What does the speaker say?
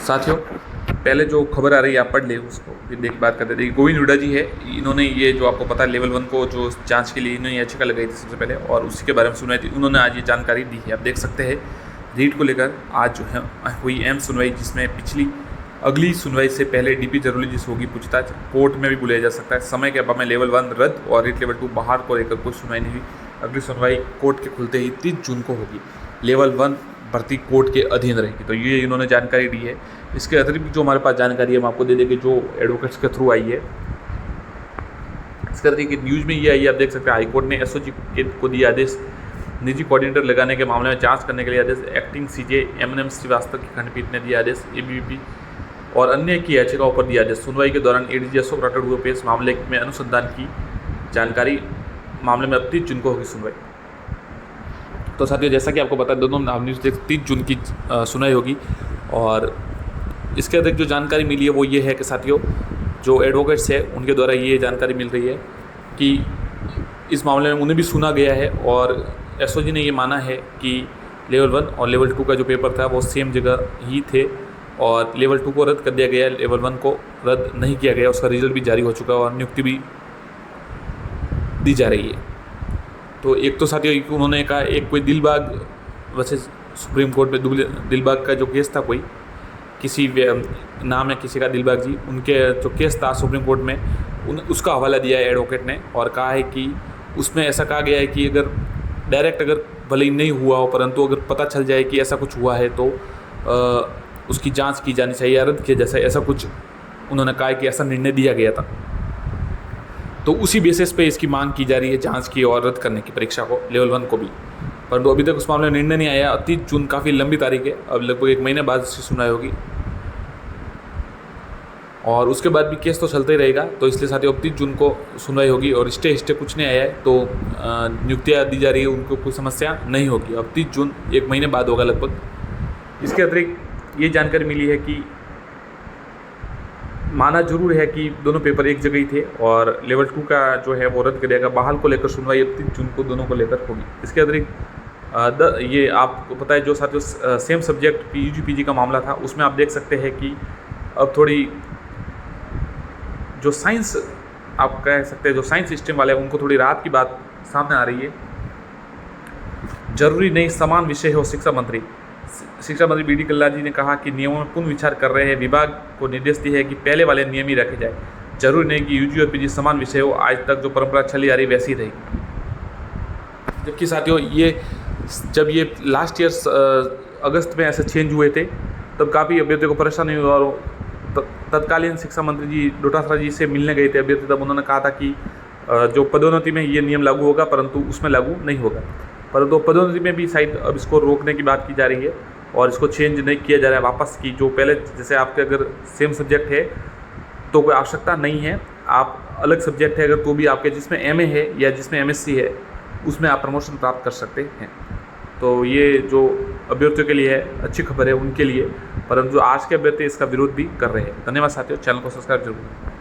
साथियों, पहले जो खबर आ रही है आप पढ़ ले उसको, फिर देख बात करते थे। गोविंद हुड्डा जी है, इन्होंने ये जो आपको पता है लेवल 1 को जो जांच के लिए इन्होंने याचिका लगाई थी सबसे पहले, और उसी के बारे में सुनाई थी। उन्होंने आज ये जानकारी दी है। आप देख सकते हैं रीट को लेकर आज जो है हुई अहम सुनवाई, जिसमें पिछली अगली सुनवाई से पहले डीपी जरूरी जिस होगी पूछताछ कोर्ट में भी बुलाया जा सकता है। समय के अभाव में लेवल 1 रद्द और रीट लेवल 2 बहाल को लेकर कोई सुनवाई नहीं हुई। अगली सुनवाई कोर्ट के खुलते ही 30 जून को होगी। लेवल 1 भर्ती कोर्ट के अधीन रहेगी। तो ये इन्होंने जानकारी दी है। इसके अतिरिक्त जो हमारे पास जानकारी है हम आपको दे देंगे, जो एडवोकेट्स के थ्रू आई है। इसके अतिरिक्त न्यूज़ में ये आई है, आप देख सकते हैं हाईकोर्ट ने एसओजी को दिया आदेश। निजी कोऑर्डिनेटर लगाने के मामले में जांच करने के लिए आदेश। एक्टिंग सीजे एमएनएम श्रीवास्तव की खंडपीठ ने दिया आदेश। एबीवीपी और अन्य की याचिकाओं पर दिया आदेश। सुनवाई के दौरान एडीजी अशोक राठौड़ हुए पेश, मामले में अनुसंधान की जानकारी। मामले में अब 30 जून को होगी सुनवाई। तो साथियों, जैसा कि आपको पता है दोनों न्यूज़ 30 जून की सुनवाई होगी। और इसके अतिरिक्त जो जानकारी मिली है वो ये है कि साथियों, जो एडवोकेट्स है उनके द्वारा ये जानकारी मिल रही है कि इस मामले में उन्हें भी सुना गया है और एसओजी ने ये माना है कि लेवल 1 और लेवल 2 का जो पेपर था वो सेम जगह ही थे और लेवल 2 को रद्द कर दिया गया, लेवल 1 को रद्द नहीं किया गया। उसका रिजल्ट भी जारी हो चुका है और नियुक्ति भी दी जा रही है। तो एक तो साथियों उन्होंने कहा, एक कोई दिलबाग वैसे सुप्रीम कोर्ट में दिलबाग का जो केस था, कोई किसी नाम है किसी का दिलबाग जी, उनके जो केस था सुप्रीम कोर्ट में उसका हवाला दिया है एडवोकेट ने और कहा है कि उसमें ऐसा कहा गया है कि अगर डायरेक्ट अगर भले ही नहीं हुआ हो, परंतु अगर पता चल जाए कि ऐसा कुछ हुआ है तो उसकी जांच की जानी चाहिए, रद्द किया जैसा ऐसा कुछ उन्होंने कहा है कि ऐसा निर्णय दिया गया था। तो उसी बेसिस पे इसकी मांग की जा रही है जांच की और रद्द करने की परीक्षा को, लेवल 1 को भी। परंतु अभी तक उस मामले में निर्णय नहीं आया। 30 जून काफ़ी लंबी तारीख है, अब लगभग 1 महीने बाद इसकी सुनवाई होगी और उसके बाद भी केस तो चलता ही रहेगा। तो इसलिए साथियों अब 30 जून को सुनवाई होगी और स्टे कुछ नहीं आया है, तो नियुक्तियाँ दी जा रही है, उनको कोई समस्या नहीं होगी। अब 30 जून 1 महीने बाद होगा लगभग। इसके अतिरिक्त ये जानकारी मिली है कि माना जरूर है कि दोनों पेपर एक जगह ही थे और लेवल 2 का जो है वो रद्द करेगा। बहाल को लेकर सुनवाई अब 30 जून को दोनों को लेकर होगी। इसके अतिरिक्त ये आपको पता है जो साथियों सेम सब्जेक्ट यूजी पीजी का मामला था, उसमें आप देख सकते हैं कि अब थोड़ी जो साइंस आप कह सकते हैं जो साइंस स्ट्रीम वाले हैं उनको थोड़ी राहत की बात सामने आ रही है। जरूरी नहीं समान विषय हो। शिक्षा मंत्री बीडी कल्ला जी ने कहा कि नियमों में पुनः विचार कर रहे हैं। विभाग को निर्देश दिया है कि पहले वाले नियम ही रखे जाए। जरूरी नहीं कि यूजी और पीजी समान विषय हो। आज तक जो परंपरा चली आ रही वैसी रहेगी। जबकि साथियों जब ये लास्ट ईयर अगस्त में ऐसे चेंज हुए थे तब काफ़ी अभ्यर्थियों को परेशानी हुई और तत्कालीन शिक्षा मंत्री जी डोटासरा जी से मिलने गए थे अभ्यर्थी। तब उन्होंने कहा था कि जो पदोन्नति में ये नियम लागू होगा परंतु उसमें लागू नहीं होगा। परंतु पदोन्नति में भी शायद अब इसको रोकने की बात की जा रही है और इसको चेंज नहीं किया जा रहा है वापस की। जो पहले जैसे आपके अगर सेम सब्जेक्ट है तो कोई आवश्यकता नहीं है, आप अलग सब्जेक्ट है अगर तो भी आपके जिसमें एमए है या जिसमें एमएससी है उसमें आप प्रमोशन प्राप्त कर सकते हैं। तो ये जो अभ्यर्थियों के लिए है अच्छी खबर है उनके लिए, परंतु आज के अभ्यर्थी इसका विरोध भी कर रहे हैं। धन्यवाद साथियों, चैनल को सब्सक्राइब जरूर करें।